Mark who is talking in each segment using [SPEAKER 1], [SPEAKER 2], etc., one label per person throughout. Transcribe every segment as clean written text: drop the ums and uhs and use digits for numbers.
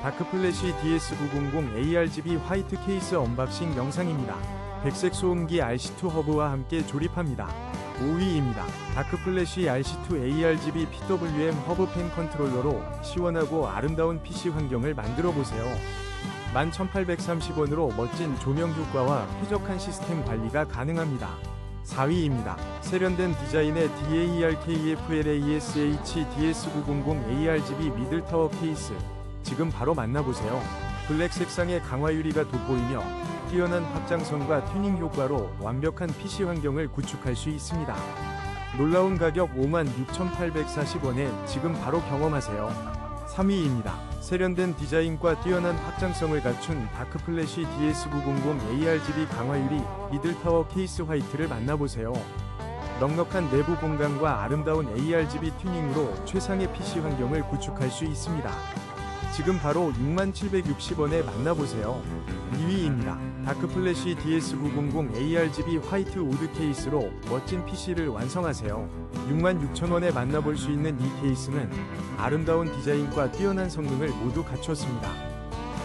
[SPEAKER 1] 다크플래시 DS900 ARGB 화이트 케이스 언박싱 영상입니다. 백색 소음기 RC2 허브와 함께 조립합니다. 5위입니다. 다크플래시 RC2 ARGB PWM 허브 팬 컨트롤러로 시원하고 아름다운 PC 환경을 만들어보세요. 11,830원으로 멋진 조명 효과와 쾌적한 시스템 관리가 가능합니다. 4위입니다. 세련된 디자인의 DARKFLASH DS900 ARGB 미들타워 케이스. 지금 바로 만나보세요. 블랙 색상의 강화 유리가 돋보이며 뛰어난 확장성과 튜닝 효과로 완벽한 PC 환경을 구축할 수 있습니다. 놀라운 가격 56,840원에 지금 바로 경험하세요. 3위입니다. 세련된 디자인과 뛰어난 확장성을 갖춘 다크플래시 DS900 ARGB 강화 유리 미들타워 케이스 화이트를 만나보세요. 넉넉한 내부 공간과 아름다운 ARGB 튜닝으로 최상의 PC 환경을 구축할 수 있습니다. 지금 바로 6760원에 만나보세요. 2위입니다. 다크플래시 DS900 ARGB 화이트 우드 케이스로 멋진 PC를 완성하세요. 66,000원에 만나볼 수 있는 이 케이스는 아름다운 디자인과 뛰어난 성능을 모두 갖췄습니다.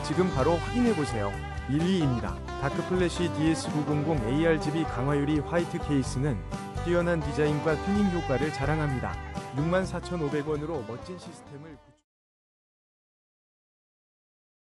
[SPEAKER 1] 지금 바로 확인해보세요. 1위입니다. 다크플래시 DS900 ARGB 강화 유리 화이트 케이스는 뛰어난 디자인과 튜닝 효과를 자랑합니다. 64,500원으로 멋진 시스템을